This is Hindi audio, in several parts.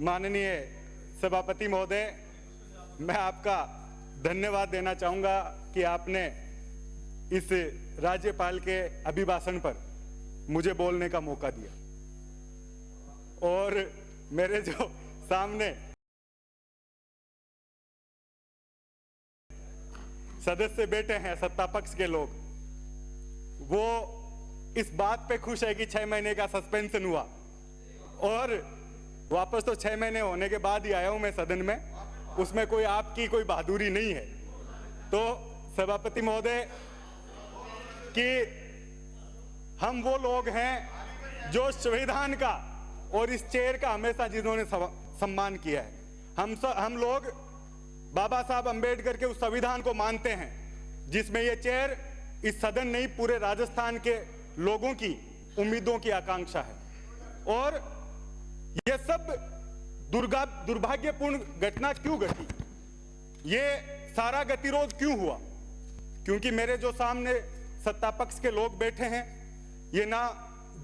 माननीय सभापति महोदय, मैं आपका धन्यवाद देना चाहूंगा कि आपने इस राज्यपाल के अभिभाषण पर मुझे बोलने का मौका दिया। और मेरे जो सामने सदस्य बैठे हैं सत्ता पक्ष के लोग, वो इस बात पे खुश है कि 6 महीने का सस्पेंशन हुआ और वापस तो 6 महीने होने के बाद ही आया हूं मैं सदन में, उसमें कोई आपकी कोई बहादुरी नहीं है। तो सभापति महोदय कि हम वो लोग हैं जो संविधान का और इस चेयर का हमेशा जिन्होंने सम्मान किया है। हम लोग बाबा साहब अंबेडकर के उस संविधान को मानते हैं जिसमें ये चेयर इस सदन नहीं पूरे राजस्थान के लोगों की उम्मीदों की आकांक्षा है। और ये सब दुर्भाग्यपूर्ण घटना क्यों घटी, ये सारा गतिरोध क्यों हुआ? क्योंकि मेरे जो सामने सत्ता पक्ष के लोग बैठे हैं, ये ना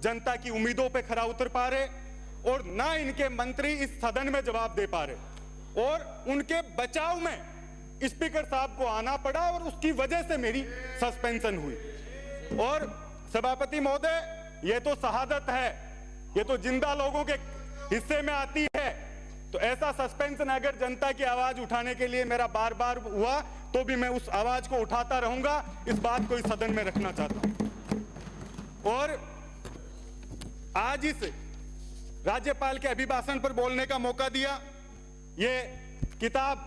जनता की उम्मीदों पे खरा उतर पा रहे और ना इनके मंत्री इस सदन में जवाब दे पा रहे, और उनके बचाव में स्पीकर साहब को आना पड़ा और उसकी वजह से मेरी सस्पेंशन हुई। और सभापति महोदय, ये तो शहादत है, ये तो जिंदा लोगों के हिस्से में आती है। तो ऐसा सस्पेंशन अगर जनता की आवाज उठाने के लिए मेरा बार बार हुआ तो भी मैं उस आवाज को उठाता रहूंगा। इस बात को इस सदन में रखना चाहता हूं। और आज इस राज्यपाल के अभिभाषण पर बोलने का मौका दिया, ये किताब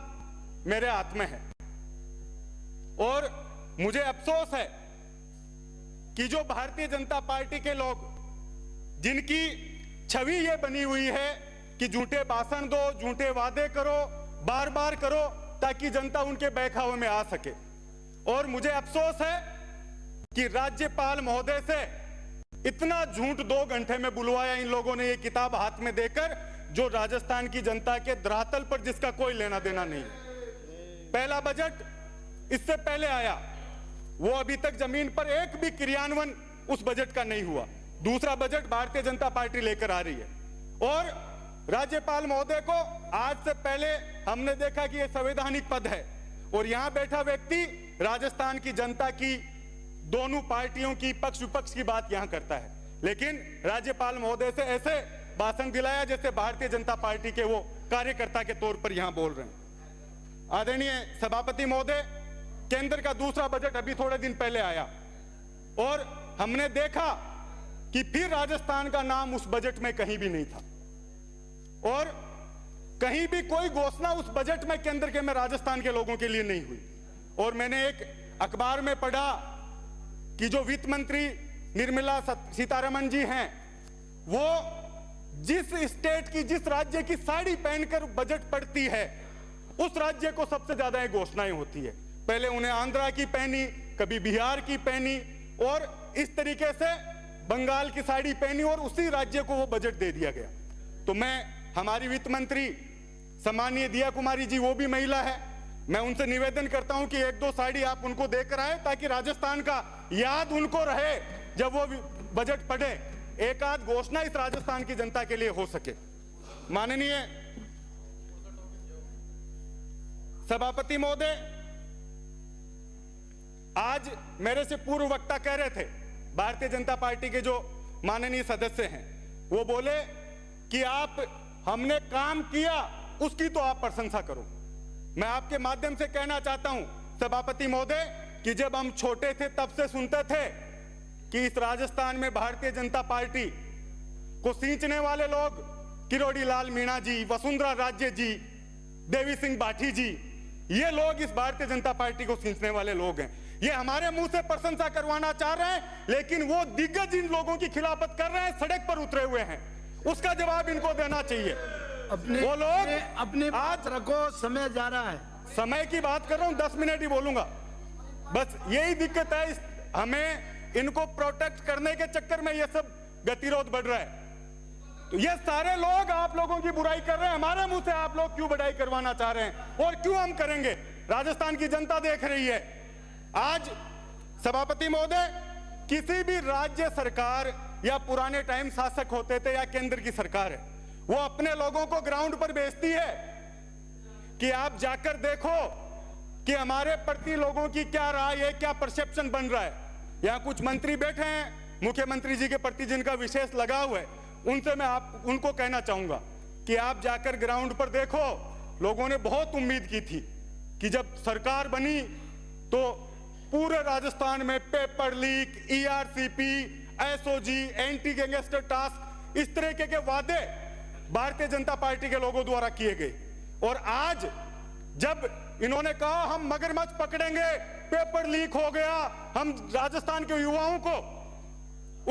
मेरे हाथ में है और मुझे अफसोस है कि जो भारतीय जनता पार्टी के लोग, जिनकी छवि ये बनी हुई है कि झूठे भाषण दो, झूठे वादे करो, बार बार करो ताकि जनता उनके बहकावे में आ सके। और मुझे अफसोस है कि राज्यपाल महोदय से इतना झूठ 2 घंटे में बुलवाया इन लोगों ने, ये किताब हाथ में देकर, जो राजस्थान की जनता के धरातल पर जिसका कोई लेना देना नहीं। पहला बजट इससे पहले आया, वो अभी तक जमीन पर एक भी क्रियान्वयन उस बजट का नहीं हुआ। दूसरा बजट भारतीय जनता पार्टी लेकर आ रही है। और राज्यपाल महोदय को आज से पहले हमने देखा कि यह संवैधानिक पद है और यहां बैठा व्यक्ति राजस्थान की जनता की, दोनों पार्टियों की पक्ष विपक्ष की बात यहां करता है, लेकिन राज्यपाल महोदय से ऐसे भाषण दिलाया जैसे भारतीय जनता पार्टी के वो कार्यकर्ता के तौर पर यहां बोल रहे हैं। आदरणीय सभापति महोदय, केंद्र का दूसरा बजट अभी थोड़े दिन पहले आया और हमने देखा कि फिर राजस्थान का नाम उस बजट में कहीं भी नहीं था और कहीं भी कोई घोषणा उस बजट में केंद्र के में राजस्थान के लोगों के लिए नहीं हुई। और मैंने एक अखबार में पढ़ा कि जो वित्त मंत्री निर्मला सीतारमण जी हैं, वो जिस स्टेट की, जिस राज्य की साड़ी पहनकर बजट पढ़ती है, उस राज्य को सबसे ज्यादा ये घोषणाएं होती है। पहले उन्हें आंध्रा की पहनी, कभी बिहार की पहनी और इस तरीके से बंगाल की साड़ी पहनी और उसी राज्य को वो बजट दे दिया गया। तो मैं, हमारी वित्त मंत्री सम्मानीय दिया कुमारी जी, वो भी महिला है, मैं उनसे निवेदन करता हूं कि 1-2 साड़ी आप उनको देकर आए ताकि राजस्थान का याद उनको रहे जब वो बजट पढ़े, एक आध घोषणा इस राजस्थान की जनता के लिए हो सके। माननीय सभापति महोदय, आज मेरे से पूर्व वक्ता कह रहे थे, भारतीय जनता पार्टी के जो माननीय सदस्य हैं, वो बोले कि आप, हमने काम किया उसकी तो आप प्रशंसा करो। मैं आपके माध्यम से कहना चाहता हूं सभापति महोदय कि जब हम छोटे थे तब से सुनते थे कि इस राजस्थान में भारतीय जनता पार्टी को सींचने वाले लोग किरोड़ी लाल मीणा जी, वसुंधरा राजे जी, देवी सिंह बाठी जी, ये लोग इस भारतीय जनता पार्टी को सींचने वाले लोग हैं। ये हमारे मुंह से प्रशंसा करवाना चाह रहे हैं, लेकिन वो दिग्गज इन लोगों की खिलाफत कर रहे हैं, सड़क पर उतरे हुए हैं, उसका जवाब इनको देना चाहिए। वो लोग अपनी बात रखो, समय जा रहा है। समय की बात कर रहा हूं, 10 मिनट ही बोलूंगा, बस यही दिक्कत है। हमें इनको प्रोटेक्ट करने के चक्कर में ये सब गतिरोध बढ़ रहा है। तो ये सारे लोग आप लोगों की बुराई कर रहे हैं, हमारे मुंह से आप लोग क्यों बढ़ाई करवाना चाह रहे हैं और क्यों हम करेंगे? राजस्थान की जनता देख रही है। आज सभापति महोदय, किसी भी राज्य सरकार या पुराने टाइम शासक होते थे या केंद्र की सरकार है, वो अपने लोगों को ग्राउंड पर भेजती है कि आप जाकर देखो कि हमारे प्रति लोगों की क्या राय है, क्या परसेप्शन बन रहा है। यहां कुछ मंत्री बैठे हैं मुख्यमंत्री जी के प्रति जिनका विशेष लगाव है, उनसे मैं उनको कहना चाहूंगा कि आप जाकर ग्राउंड पर देखो। लोगों ने बहुत उम्मीद की थी कि जब सरकार बनी तो पूरे राजस्थान में paper leak, ERCP, SOG, anti gangster task, इस तरीके के वादे भारतीय जनता पार्टी के लोगों द्वारा किए गए। और आज जब इन्होंने कहा हम मगरमच्छ पकड़ेंगे, पेपर लीक हो गया, हम राजस्थान के युवाओं को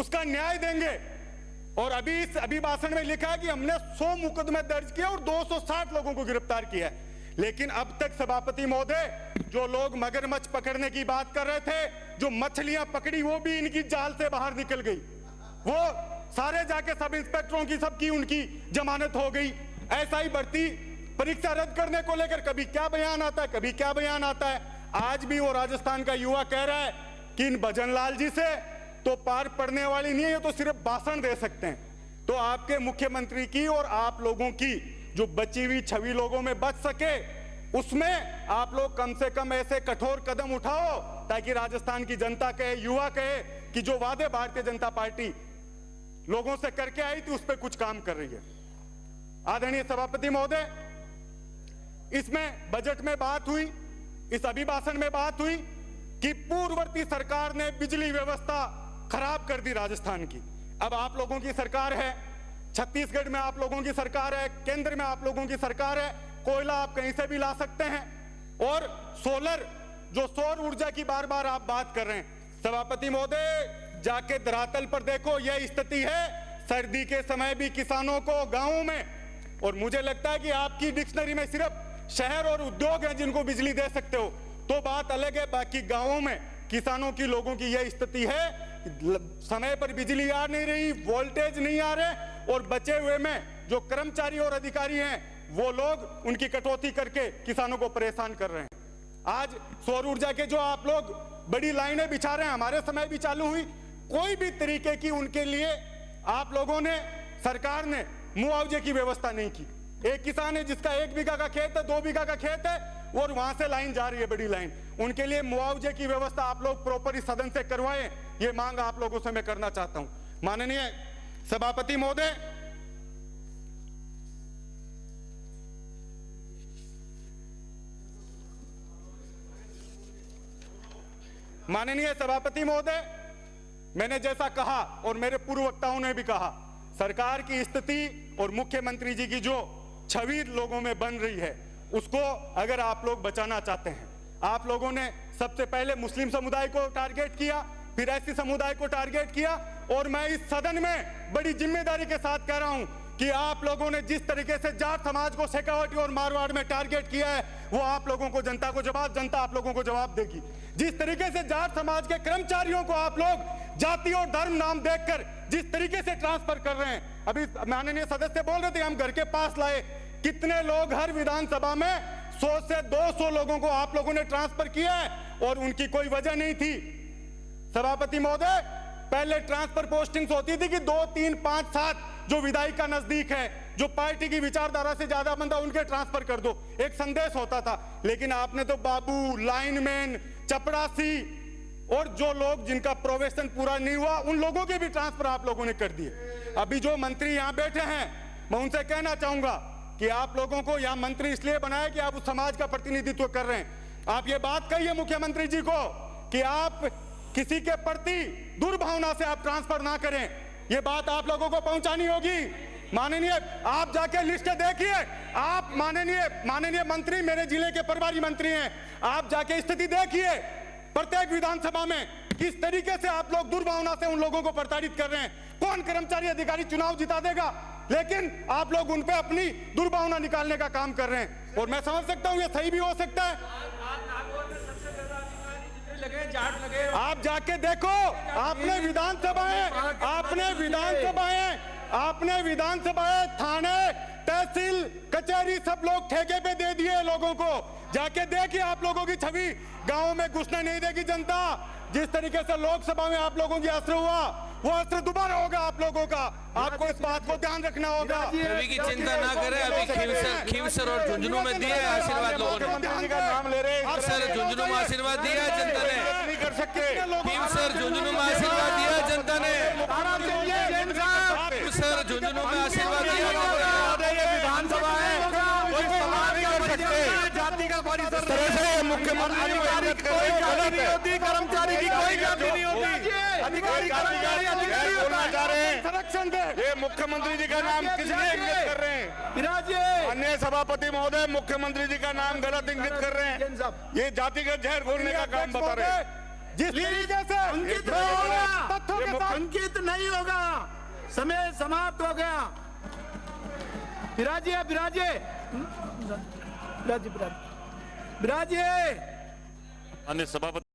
उसका न्याय देंगे, और अभी भाषण में लिखा है कि हमने 100 मुकदमे दर्ज किए और 260 लोगों को गिरफ्तार किया है। लेकिन अब तक सभापति महोदय, जो लोग मगरमच्छ पकड़ने की बात कर रहे थे, जो मछलियां पकड़ी वो भी इनकी जाल से बाहर निकल गई। वो सारे जाके सब इंस्पेक्टरों की सबकी उनकी जमानत हो गई। ऐसा ही भर्ती परीक्षा रद्द करने को लेकर कभी क्या बयान आता है, कभी क्या बयान आता है। आज भी वो राजस्थान का युवा कह रहा है कि इन भजनलाल जी से तो पार पड़ने वाली नहीं है, ये तो सिर्फ भाषण दे सकते हैं। तो आपके मुख्यमंत्री की और आप लोगों की जो बची हुई छवि लोगों में बच सके, उसमें आप लोग कम से कम ऐसे कठोर कदम उठाओ ताकि राजस्थान की जनता कहे, युवा कहे कि जो वादे भारतीय जनता पार्टी लोगों से करके आई थी उस पर कुछ काम कर रही है। आदरणीय सभापति महोदय, इसमें बजट में बात हुई, इस अभिभाषण में बात हुई कि पूर्ववर्ती सरकार ने बिजली व्यवस्था खराब कर दी राजस्थान की। अब आप लोगों की सरकार है, छत्तीसगढ़ में आप लोगों की सरकार है, केंद्र में आप लोगों की सरकार है, कोयला आप कहीं से भी ला सकते हैं, और सोलर, जो सौर ऊर्जा की बार बार आप बात कर रहे हैं। सभापति महोदय, जाके धरातल पर देखो, यह स्थिति है सर्दी के समय भी किसानों को गांवों में, और मुझे लगता है कि आपकी डिक्शनरी में सिर्फ शहर और उद्योग हैं जिनको बिजली दे सकते हो, तो बात अलग है। बाकी गांवों में किसानों की, लोगों की यह स्थिति है, समय पर बिजली आ नहीं रही, वोल्टेज नहीं आ रहे, और बचे हुए में जो कर्मचारी और अधिकारी हैं वो लोग उनकी कटौती करके किसानों को परेशान कर रहे हैं। आज सौर ऊर्जा के जो आप लोग बड़ी लाइनें बिछा रहे हैं, हमारे समय भी चालू हुई, कोई भी तरीके की उनके लिए आप लोगों ने, सरकार ने मुआवजे की व्यवस्था नहीं की। एक किसान है जिसका 1 बीघा का खेत है, 2 बीघा का खेत है, और वहां से लाइन जा रही है, बड़ी लाइन, उनके लिए मुआवजे की व्यवस्था आप लोग प्रॉपर इस सदन से करवाएं, ये मांग आप लोगों से मैं करना चाहता हूं। माननीय सभापति महोदय, मैंने जैसा कहा और मेरे पूर्व वक्ताओं ने भी कहा, सरकार की स्थिति और मुख्यमंत्री जी की जो छवि लोगों में बन रही है, उसको अगर आप लोग बचाना चाहते हैं, आप लोगों ने सबसे पहले मुस्लिम समुदाय को टारगेट किया, फिर एससी समुदाय को टारगेट किया, और मैं इस सदन में बड़ी जिम्मेदारी के साथ कह रहा हूं कि आप लोगों ने जिस तरीके से जाट समाज को शेखावटी और मारवाड़ में टारगेट किया है, वो आप लोगों को, जनता आप लोगों को जवाब देगी। जिस तरीके से जाट समाज के कर्मचारियों को आप लोग जाति और धर्म नाम देखकर जिस तरीके से ट्रांसफर कर रहे हैं, अभी माननीय सदस्य बोल रहे थे हम घर के पास लाए, कितने लोग हर विधानसभा में 100 से 200 लोगों को आप लोगों ने ट्रांसफर किया है, और उनकी कोई वजह नहीं थी। सभापति महोदय, पहले ट्रांसफर पोस्टिंग्स होती थी कि 2, 3, 5, 7 जो विधायक का नजदीक है, जो पार्टी की विचारधारा से ज्यादा बंदा, उनके ट्रांसफर कर दो, एक संदेश होता था। लेकिन आपने तो बाबू, लाइनमैन, चपरासी और जो लोग जिनका प्रोबेशन पूरा नहीं हुआ, उन लोगों के भी ट्रांसफर आप लोगों ने कर दिए। अभी जो मंत्री यहाँ बैठे हैं, मैं उनसे कहना चाहूंगा कि आप लोगों को यहाँ मंत्री इसलिए बनाया कि आप उस समाज का प्रतिनिधित्व कर रहे हैं। आप ये बात कहिए मुख्यमंत्री जी को कि आप किसी के प्रति दुर्भावना से आप ट्रांसफर ना करें, ये बात आप लोगों को पहुंचानी होगी। माननीय, आप जाके लिस्ट देखिए, आप माननीय मंत्री मेरे जिले के प्रभारी मंत्री हैं, आप जाके स्थिति देखिए प्रत्येक विधानसभा में किस तरीके से आप लोग दुर्भावना से उन लोगों को प्रताड़ित कर रहे हैं। कौन कर्मचारी अधिकारी चुनाव जिता देगा, लेकिन आप लोग उन पे अपनी दुर्भावना निकालने का काम कर रहे हैं, और मैं समझ सकता हूं ये सही भी हो सकता है। आप जाके देखो, आपने विधानसभाएं, थाने, तहसील, कचहरी सब लोग ठेके पे दे दिए लोगों को। जाके देखिए, आप लोगों की छवि गांवों में घुसने नहीं देगी जनता। जिस तरीके से लोकसभा में आप लोगों की असर हुआ, वो अस्त्र दोबारा होगा आप लोगों का। आपको इस बात को ध्यान रखना होगा। अभी की चिंता ना करें, अभी खीवसर और झुंझुनू में दिया है आशीर्वाद लोगों ने। मुख्यमंत्री जी का नाम ले रहे हैं सर झुंझुनू में आशीर्वाद दिया है जनता ने। नहीं कर सकते। खीवसर झुंझुनू में आशीर्वाद दिया है जनता ने। सर झुंझुनू में आशीर्वाद दिया है जनता ने। ये विधानसभा है, कोई सवाल नहीं कर सकते। जाति का परिसर इस तरह से मुख्यमंत्री अधिकारी कोई गलत है। कर्मचारी की कोई गलती नहीं होती। अधिकारी कर्मचारी बोलना चाह रहे हैं। संरक्षण दे। ये मुख्यमंत्री जी का नाम किस लिए इंगित कर रहे हैं? विराजिए अन्य सभापति महोदय मुख्यमंत्री जी का नाम गलत इंगित कर रहे हैं। ये जातिगत जहर घोलने का काम बता रहे हैं। जिस तरीके से अंकित नहीं होगा, अंकित नहीं होगा। समय समाप्त हो गया। विराजिए विराजिए विराजिए विराजिए अन्य सभापति